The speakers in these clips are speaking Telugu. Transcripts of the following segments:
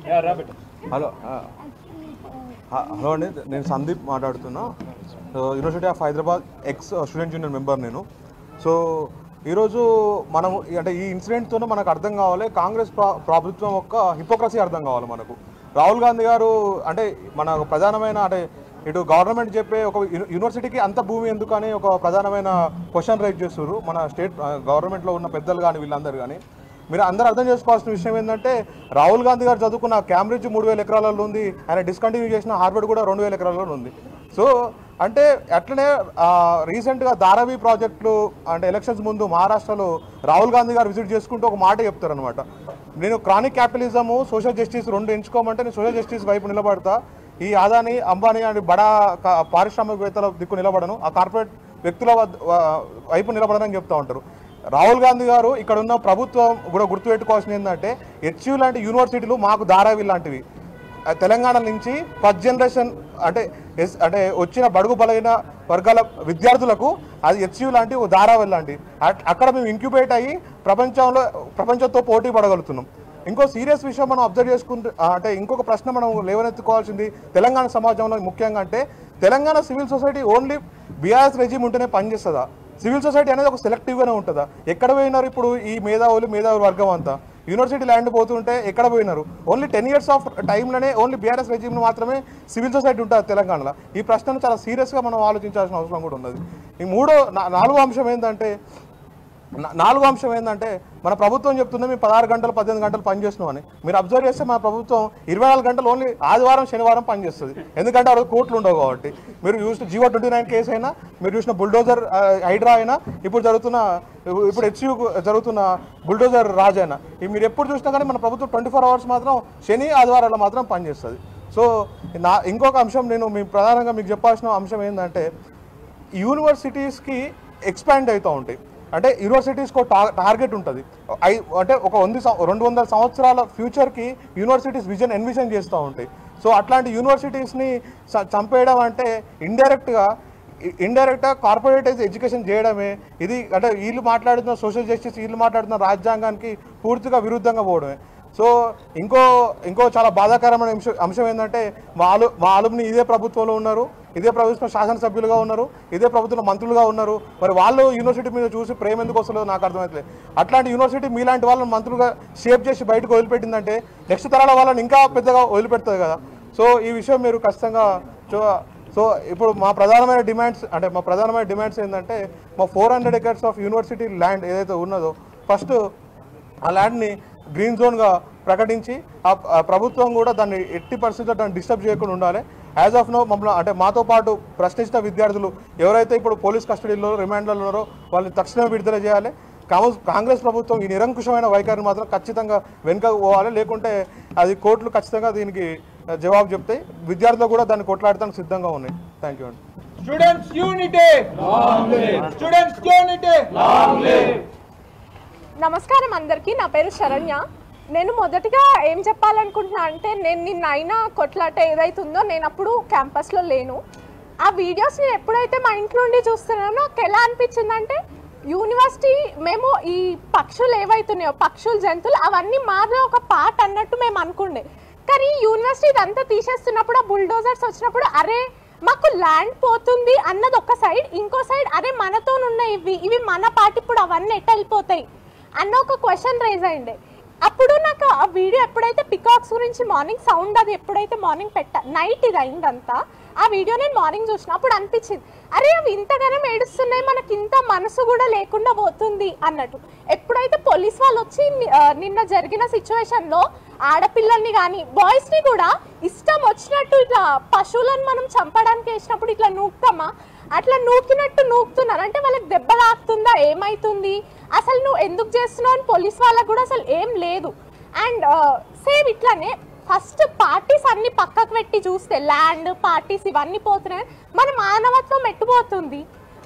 హలో హలో అండి, నేను సందీప్ మాట్లాడుతున్నా. University of Hyderabad X student union member నేను. సో ఈరోజు మనం అంటే ఈ ఇన్సిడెంట్తోనే మనకు అర్థం కావాలి కాంగ్రెస్ ప్రభుత్వం యొక్క హిపోక్రసీ అర్థం కావాలి మనకు. రాహుల్ గాంధీ గారు అంటే మన ప్రధానమైన అంటే ఇటు గవర్నమెంట్ చెప్పే ఒక యూనివర్సిటీకి అంత భూమి ఎందుకు అని ఒక ప్రధానమైన క్వశ్చన్ రైజ్ చేస్తున్నారు మన స్టేట్ గవర్నమెంట్లో ఉన్న పెద్దలు కానీ వీళ్ళందరూ కానీ. మీరు అందరూ అర్థం చేసుకోవాల్సిన విషయం ఏంటంటే రాహుల్ గాంధీ గారు చదువుకున్న క్యాంబ్రిడ్జ్ 3000 ఎకరాలలో ఉంది, ఆయన డిస్కంటిన్యూ చేసిన హార్వర్డ్ కూడా 2000 ఎకరాలలో ఉంది. సో అంటే అట్లనే రీసెంట్గా ధారావి ప్రాజెక్టులు అంటే ఎలక్షన్స్ ముందు మహారాష్ట్రలో రాహుల్ గాంధీ గారు విజిట్ చేసుకుంటూ ఒక మాట చెప్తారనమాట, నేను క్రానిక్ క్యాపిటలిజము సోషల్ జస్టిస్ రెండు ఎంచుకోమంటే నేను సోషల్ జస్టిస్ వైపు నిలబడతా, ఈ అదాని అంబానీ అని బడా పారిశ్రామికవేత్తల దిక్కు నిలబడను, ఆ కార్పొరేట్ వ్యక్తుల వైపు నిలబడనని చెప్తూ ఉంటారు. రాహుల్ గాంధీ గారు ఇక్కడ ఉన్న ప్రభుత్వం కూడా గుర్తుపెట్టుకోవాల్సింది ఏంటంటే హెచ్యూ లాంటి యూనివర్సిటీలు మాకు ధారావి లాంటివి తెలంగాణ నుంచి ఫస్ట్ జనరేషన్ అంటే వచ్చిన బడుగు బలైన వర్గాల విద్యార్థులకు అది హెచ్యూ లాంటి ఒక ధారావి లాంటి అక్కడ మేము ఇంక్యుబేట్ అయ్యి ప్రపంచంతో పోటీ పడగలుగుతున్నాం. ఇంకో సీరియస్ విషయం మనం అబ్జర్వ్ చేసుకుంటే అంటే ఇంకొక ప్రశ్న మనం లేవనెత్తుకోవాల్సింది తెలంగాణ సమాజంలో ముఖ్యంగా అంటే Telangana civil society only BRS regime ఉంటేనే పనిచేస్తుందా? సివిల్ సొసైటీ అనేది ఒక సెలెక్టివ్గానే ఉంటుందా? ఎక్కడ పోయినారు ఇప్పుడు ఈ మేధావులు వర్గం అంతా? యూనివర్సిటీ ల్యాండ్ పోతుంటే ఎక్కడ పోయినారు? ఓన్లీ 10 years ఆఫ్ టైంలోనే ఓన్లీ బీఆర్ఎస్ రెజిమ్లో మాత్రమే సివిల్ సొసైటీ ఉంటుంది తెలంగాణలో. ఈ ప్రశ్నను చాలా సీరియస్గా మనం ఆలోచించాల్సిన అవసరం కూడా ఉన్నది. ఈ నాలుగో అంశం ఏంటంటే మన ప్రభుత్వం చెప్తుంది మేము 16 గంటలు 18 గంటలు పనిచేస్తున్నాం అని. మీరు అబ్జర్వ్ చేస్తే మన ప్రభుత్వం 24 గంటలు ఓన్లీ ఆదివారం శనివారం పనిచేస్తుంది, ఎందుకంటే ఆ రోజు కోర్టులు ఉండవు కాబట్టి. మీరు చూసిన జీవో 29 కేసు అయినా, మీరు చూసిన బుల్డోజర్ హైడ్రా అయినా, ఇప్పుడు హెచ్యూ జరుగుతున్న బుల్డోజర్ రాజ్ అయినా, మీరు ఎప్పుడు చూసినా కానీ మన ప్రభుత్వం 24 hours మాత్రం శని ఆదివారాల్లో మాత్రం పనిచేస్తుంది. సో ఇంకొక అంశం నేను ప్రధానంగా మీకు చెప్పాల్సిన అంశం ఏంటంటే యూనివర్సిటీస్కి ఎక్స్పాండ్ అవుతూ ఉంటాయి. అంటే యూనివర్సిటీస్కి ఒక టార్గెట్ ఉంటుంది, అంటే ఒక 200 సంవత్సరాల ఫ్యూచర్కి యూనివర్సిటీస్ ఎన్విజన్ చేస్తూ ఉంటాయి. సో అట్లాంటి యూనివర్సిటీస్ని చంపేయడం అంటే ఇండైరెక్ట్గా కార్పొరేటైజ్ ఎడ్యుకేషన్ చేయడమే. ఇది అంటే వీళ్ళు మాట్లాడుతున్న సోషల్ జస్టిస్, వీళ్ళు మాట్లాడుతున్న రాజ్యాంగానికి పూర్తిగా విరుద్ధంగా పోవడమే. సో ఇంకో చాలా బాధాకరమైన అంశం ఏంటంటే మా అలుమ్ని ఇదే ప్రభుత్వంలో ఉన్నారు, ఇదే ప్రభుత్వం శాసనసభ్యులుగా ఉన్నారు, ఇదే ప్రభుత్వంలో మంత్రులుగా ఉన్నారు. మరి వాళ్ళు యూనివర్సిటీ మీద చూసి ప్రేమ ఎందుకు వస్తుందో నాకు అర్థమవుతలేదు. అట్లాంటి యూనివర్సిటీ మీలాంటి వాళ్ళని మంత్రులుగా షేప్ చేసి బయటకు వదిలిపెట్టిందంటే నెక్స్ట్ తరాల వాళ్ళని ఇంకా పెద్దగా వదిలిపెడుతుంది కదా. సో ఈ విషయం మీరు ఖచ్చితంగా సో ఇప్పుడు మా ప్రధానమైన డిమాండ్స్ ఏంటంటే మా 400 acres ఆఫ్ యూనివర్సిటీ ల్యాండ్ ఏదైతే ఉన్నదో ఫస్ట్ ఆ ల్యాండ్ని గ్రీన్ జోన్గా ప్రకటించి ఆ ప్రభుత్వం కూడా దాన్ని 80% దాన్ని డిస్టర్బ్ చేయకుండా ఉండాలి. యాజ్ ఆఫ్ నో మమ్మల్ని అంటే మాతో పాటు ప్రశ్నించిన విద్యార్థులు ఎవరైతే ఇప్పుడు పోలీస్ కస్టడీలో రిమాండ్లలో ఉన్నారో వాళ్ళని తక్షణమే విడుదల చేయాలి. కాంగ్రెస్ ప్రభుత్వం ఈ నిరంకుశమైన వైఖరిని మాత్రం ఖచ్చితంగా వెనుకకు పోవాలి, లేకుంటే అది కోర్టులు ఖచ్చితంగా దీనికి జవాబు చెప్తాయి. విద్యార్థులు కూడా దాన్ని కొట్లాడటానికి సిద్ధంగా ఉన్నాయి. థ్యాంక్ యూ అండి. Students unity, students unity. నమస్కారం అందరికీ, నా పేరు శరణ్య. నేను మొదటిగా ఏం చెప్పాలనుకుంటున్నా అంటే నేను నిన్న అయినా కొట్లాట ఏదైతుందో నేను అప్పుడు క్యాంపస్లో లేను. ఆ వీడియోస్ నేను ఎప్పుడైతే మా ఇంట్లో నుండి చూస్తున్నానో నాకు ఎలా అనిపించిందంటే యూనివర్సిటీ మేము ఈ పక్షులు ఏవైతున్నాయో పక్షులు జంతువులు అవన్నీ మాలో ఒక పార్ట్ అన్నట్టు మేము అనుకుండే. కానీ యూనివర్సిటీ ఇదంతా తీసేస్తున్నప్పుడు ఆ బుల్డోజర్స్ వచ్చినప్పుడు అరే మాకు ల్యాండ్ పోతుంది అన్నది ఒక సైడ్, ఇంకో సైడ్ అరే మనతో ఉన్న ఇవి మన పార్ట్ ఇప్పుడు అవన్నీ ఎట్ట వెళ్ళిపోతాయి అన్న ఒక క్వశ్చన్ రైజ్ అయింది. అప్పుడు నాకు ఆ వీడియో ఎప్పుడైతే పికాక్స్ గురించి మార్నింగ్ సౌండ్ అది ఎప్పుడైతే మార్నింగ్ నైట్ ఇది అయిందంతా ఆ వీడియో నేను మార్నింగ్ చూసిన అప్పుడు అనిపించింది అరే అవి ఇంతగానో ఏడుస్తున్నాయి, మనకి ఇంత మనసు కూడా లేకుండా పోతుంది అన్నట్టు. ఎప్పుడైతే పోలీస్ వాళ్ళు వచ్చి నిన్న జరిగిన సిచ్యువేషన్లో ఆడపిల్లల్ని కానీ బాయ్స్ని కూడా ఇష్టం వచ్చినట్టు ఇట్లా పశువులను మనం చంపడానికి వేసినప్పుడు ఇట్లా నూకుతామా, అట్లా నూకినట్టు నూకుతున్నారు. అంటే వాళ్ళకి దెబ్బ తాకుతుందా, ఏమైతుంది, అసలు నువ్వు ఎందుకు చేస్తున్నావు అని పోలీస్ వాళ్ళకు కూడా అసలు ఏం లేదు. అండ్ సేమ్ ఇట్లానే ఫస్ట్ పార్టీస్ అన్ని పక్కకు పెట్టి చూస్తే ల్యాండ్ పార్టీస్ ఇవన్నీ పోతున్నాయి, మన మానవత్వం ఎట్టుపోతుంది,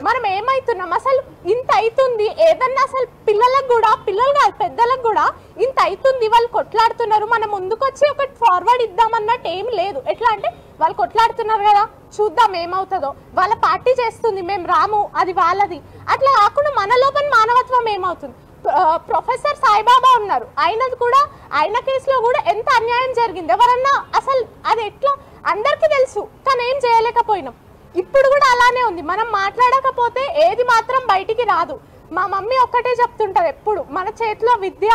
మనం ఏమవుతున్నాం అసలు ఇంత అవుతుంది. ఏదన్నా అసలు పిల్లలు కాదు పెద్దలకు కూడా ఇంత అవుతుంది, వాళ్ళు కొట్లాడుతున్నారు, మనం ముందుకు వచ్చి ఒకటి ఫార్వర్డ్ ఇద్దామన్నట్టు ఏం లేదు. ఎట్లా అంటే వాళ్ళు కొట్లాడుతున్నారు కదా చూద్దాం ఏమవుతుందో, వాళ్ళ పార్టీ చేస్తుంది మేము రాము అది వాళ్ళది, అట్లా కాకుండా మన లోపల మానవత్వం ఏమవుతుంది. ప్రొఫెసర్ సాయిబాబా ఉన్నారు, ఆయనది కూడా ఆయన కేసులో కూడా ఎంత అన్యాయం జరిగింది. ఎవరన్నా అసలు అది ఎట్లా అందరికీ తెలుసు, కానీ ఏం చేయలేకపోయినాం. ఇప్పుడు కూడా అలానే ఉంది. మనం మాట్లాడకపోతే ఏది మాత్రం బయటికి రాదు. మా మమ్మీ ఒక్కటే చెప్తుంటారు ఎప్పుడు, మన చేతిలో విద్య,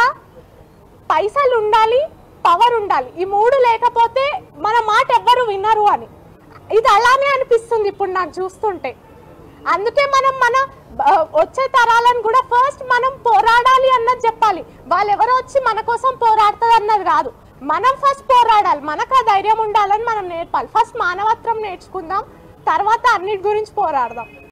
పైసలు ఉండాలి, పవర్ ఉండాలి, ఈ మూడు లేకపోతే మన మాట ఎవ్వరు వినరు అని. ఇది అలానే అనిపిస్తుంది ఇప్పుడు నాకు చూస్తుంటే. అందుకే మనం మన వచ్చే తరాలను కూడా ఫస్ట్ మనం పోరాడాలి అన్నది చెప్పాలి. వాళ్ళు ఎవరో వచ్చి మన కోసం పోరాడుతుంది అన్నది కాదు, మనం ఫస్ట్ పోరాడాలి. మనకు ఆ ధైర్యం ఉండాలని మనం నేర్పాలి. ఫస్ట్ మానవత్వం నేర్చుకుందాం, తర్వాత అన్నిటి గురించి పోరాడదాం.